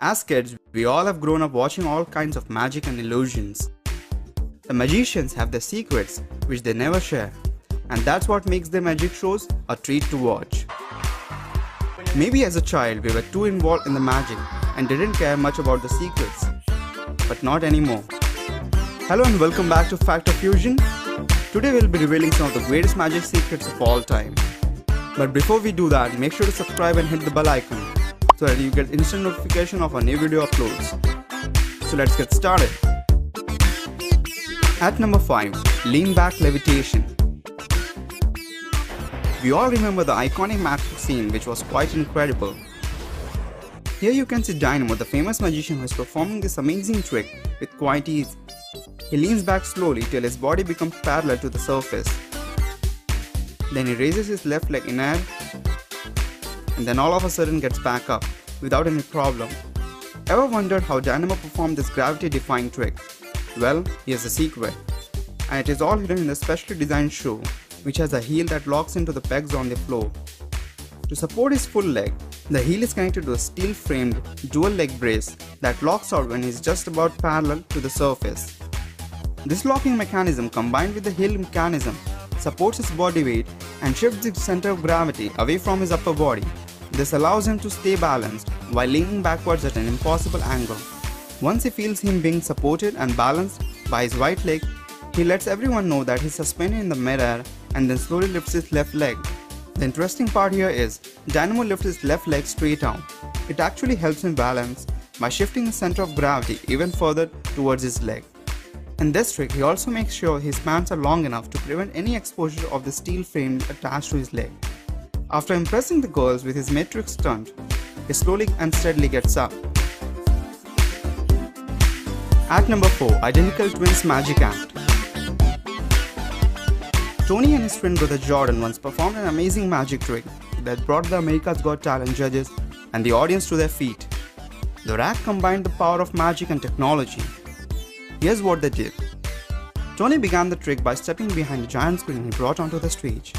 As kids, we all have grown up watching all kinds of magic and illusions. The magicians have their secrets which they never share, and that's what makes their magic shows a treat to watch. Maybe as a child we were too involved in the magic and didn't care much about the secrets, but not anymore. Hello and welcome back to Fact or Fusion. Today we'll be revealing some of the greatest magic secrets of all time. But before we do that, make sure to subscribe and hit the bell icon so that you get instant notification of our new video uploads. So let's get started. At number 5, lean back levitation. We all remember the iconic magic scene, which was quite incredible. Here you can see Dynamo, the famous magician who is performing this amazing trick with quite ease. He leans back slowly till his body becomes parallel to the surface. Then he raises his left leg in air and then all of a sudden gets back up without any problem. Ever wondered how Dynamo performed this gravity-defying trick? Well, here's the secret. And it is all hidden in a specially designed shoe, which has a heel that locks into the pegs on the floor. To support his full leg, the heel is connected to a steel-framed dual leg brace that locks out when he is just about parallel to the surface. This locking mechanism, combined with the heel mechanism, supports his body weight and shifts the center of gravity away from his upper body. This allows him to stay balanced while leaning backwards at an impossible angle. Once he feels him being supported and balanced by his right leg, he lets everyone know that he's suspended in the midair and then slowly lifts his left leg. The interesting part here is, Dynamo lifts his left leg straight out. It actually helps him balance by shifting the center of gravity even further towards his leg. In this trick, he also makes sure his pants are long enough to prevent any exposure of the steel frame attached to his leg. After impressing the girls with his matrix stunt, he slowly and steadily gets up. At number 4, Identical Twins Magic Act. Tony and his twin brother Jordan once performed an amazing magic trick that brought the America's Got Talent judges and the audience to their feet. The act combined the power of magic and technology. Here's what they did. Tony began the trick by stepping behind a giant screen he brought onto the stage.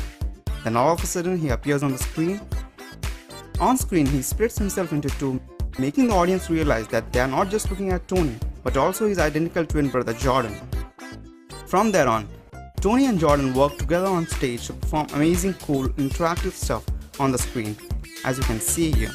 Then all of a sudden he appears on the screen. On screen he splits himself into two, making the audience realize that they are not just looking at Tony, but also his identical twin brother Jordan. From there on, Tony and Jordan worked together on stage to perform amazing, cool, interactive stuff on the screen, as you can see here.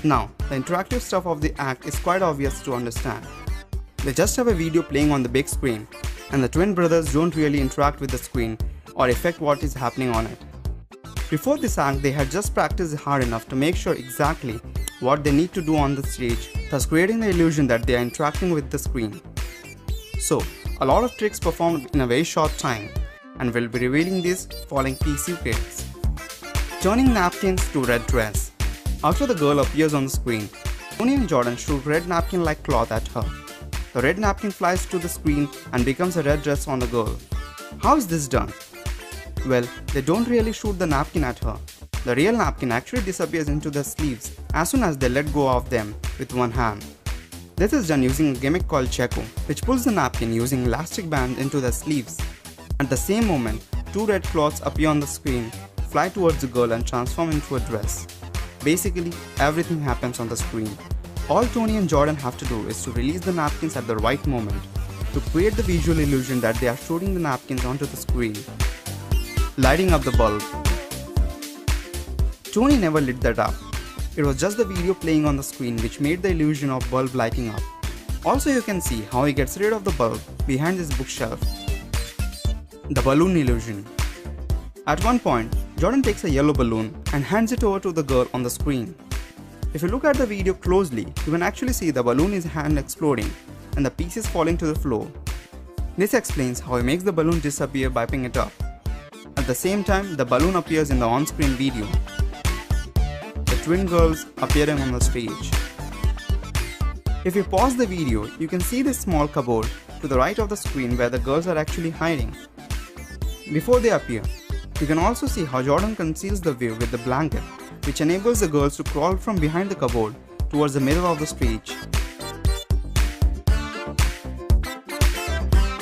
Now, the interactive stuff of the act is quite obvious to understand. They just have a video playing on the big screen, and the twin brothers don't really interact with the screen or affect what is happening on it. Before this act, they had just practiced hard enough to make sure exactly what they need to do on the stage, thus creating the illusion that they are interacting with the screen. So, a lot of tricks performed in a very short time, and we'll be revealing these following key secrets. Turning napkins to red dress. After the girl appears on the screen, Tony and Jordan shoot red napkin-like cloth at her. The red napkin flies to the screen and becomes a red dress on the girl. How is this done? Well, they don't really shoot the napkin at her. The real napkin actually disappears into the sleeves as soon as they let go of them with one hand. This is done using a gimmick called Checo, which pulls the napkin using elastic band into the sleeves. At the same moment, two red cloths appear on the screen, fly towards the girl and transform into a dress. Basically, everything happens on the screen. All Tony and Jordan have to do is to release the napkins at the right moment to create the visual illusion that they are shooting the napkins onto the screen. Lighting up the bulb. Tony never lit that up. It was just the video playing on the screen which made the illusion of bulb lighting up. Also, you can see how he gets rid of the bulb behind his bookshelf. The balloon illusion. At one point, Jordan takes a yellow balloon and hands it over to the girl on the screen. If you look at the video closely, you can actually see the balloon in his hand exploding and the pieces falling to the floor. This explains how he makes the balloon disappear by picking it up. At the same time, the balloon appears in the on-screen video. The twin girls appearing on the stage. If you pause the video, you can see this small cupboard to the right of the screen where the girls are actually hiding. Before they appear, you can also see how Jordan conceals the view with the blanket, which enables the girls to crawl from behind the cupboard towards the middle of the stage.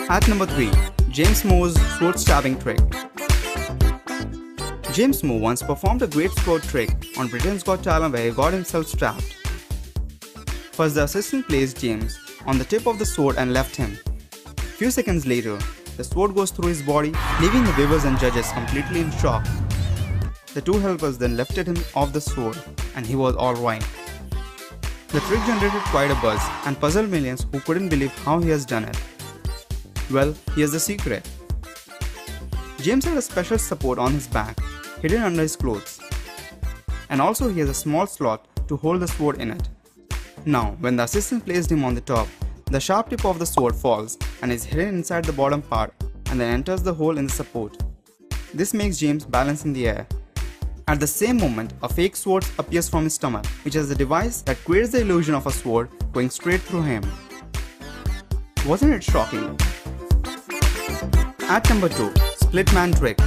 At number 3, James Moore's sword stabbing trick. James Moore once performed a great sword trick on Britain's Got Talent where he got himself stabbed. First, the assistant placed James on the tip of the sword and left him. Few seconds later, the sword goes through his body, leaving the viewers and judges completely in shock. The two helpers then lifted him off the sword, and he was alright. The trick generated quite a buzz and puzzled millions who couldn't believe how he has done it. Well, here's the secret. James had a special support on his back, hidden under his clothes. And also he has a small slot to hold the sword in it. Now, when the assistant placed him on the top, the sharp tip of the sword falls and is hidden inside the bottom part and then enters the hole in the support. This makes James balance in the air. At the same moment, a fake sword appears from his stomach, which is a device that creates the illusion of a sword going straight through him. Wasn't it shocking? At number 2, Split Man Trick.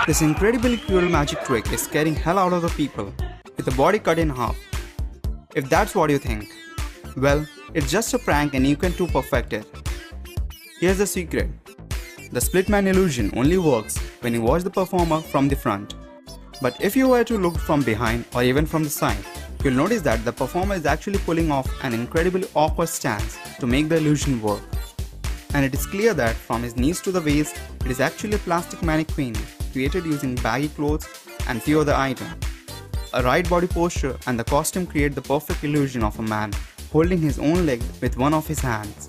This incredibly cruel magic trick is scaring hell out of the people, with the body cut in half. If that's what you think, well, it's just a prank and you can too perfect it. Here's the secret. The split man illusion only works when you watch the performer from the front. But if you were to look from behind or even from the side, you'll notice that the performer is actually pulling off an incredibly awkward stance to make the illusion work. And it is clear that from his knees to the waist, it is actually a plastic mannequin created using baggy clothes and few other items. A right body posture and the costume create the perfect illusion of a man holding his own leg with one of his hands.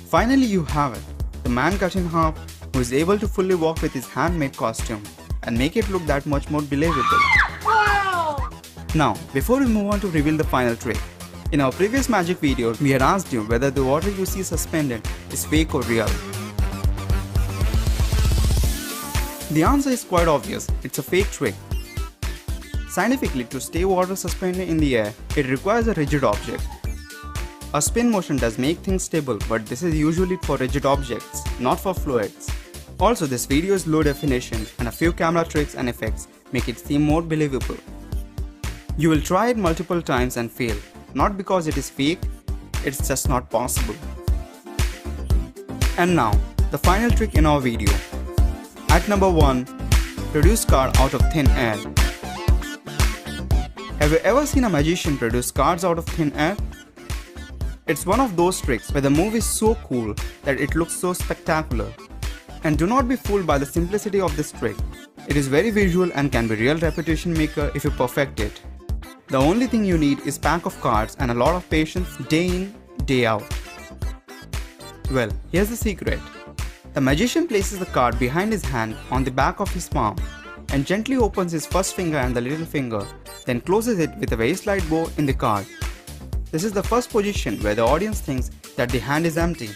Finally, you have it, the man cut in half who is able to fully walk with his handmade costume and make it look that much more believable. Wow! Now, before we move on to reveal the final trick, in our previous magic video, we had asked you whether the water you see suspended is fake or real. The answer is quite obvious, it's a fake trick. Scientifically, to stay water suspended in the air, it requires a rigid object. A spin motion does make things stable, but this is usually for rigid objects, not for fluids. Also, this video is low definition and a few camera tricks and effects make it seem more believable. You will try it multiple times and fail, not because it is fake, it's just not possible. And now, the final trick in our video. At number 1, produce card out of thin air. Have you ever seen a magician produce cards out of thin air? It's one of those tricks where the move is so cool that it looks so spectacular. And do not be fooled by the simplicity of this trick. It is very visual and can be real reputation maker if you perfect it. The only thing you need is a pack of cards and a lot of patience day in, day out. Well, here's the secret. The magician places the card behind his hand on the back of his palm and gently opens his first finger and the little finger, then closes it with a very slight bow in the card. This is the first position where the audience thinks that the hand is empty.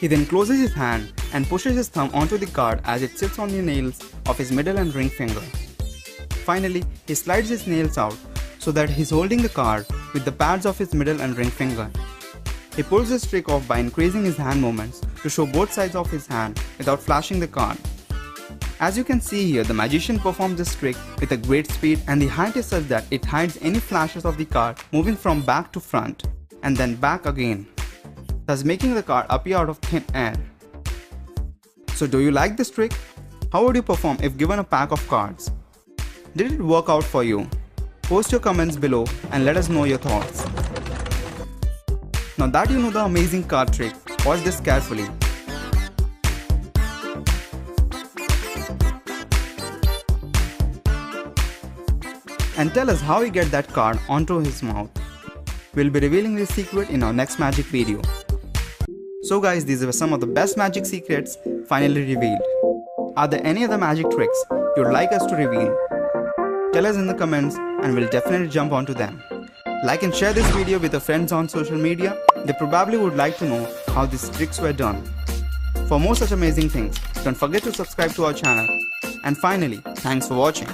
He then closes his hand and pushes his thumb onto the card as it sits on the nails of his middle and ring finger. Finally, he slides his nails out so that he's holding the card with the pads of his middle and ring finger. He pulls this trick off by increasing his hand movements to show both sides of his hand without flashing the card. As you can see here, the magician performs this trick with a great speed and the height is such that it hides any flashes of the card moving from back to front and then back again, thus making the card appear out of thin air. So do you like this trick? How would you perform if given a pack of cards? Did it work out for you? Post your comments below and let us know your thoughts. Now that you know the amazing card trick, watch this carefully. And tell us how he get that card onto his mouth. We'll be revealing this secret in our next magic video. So guys, these were some of the best magic secrets finally revealed. Are there any other magic tricks you'd like us to reveal? Tell us in the comments and we'll definitely jump onto them. Like and share this video with your friends on social media. They probably would like to know how these tricks were done. For more such amazing things, don't forget to subscribe to our channel. And finally, thanks for watching.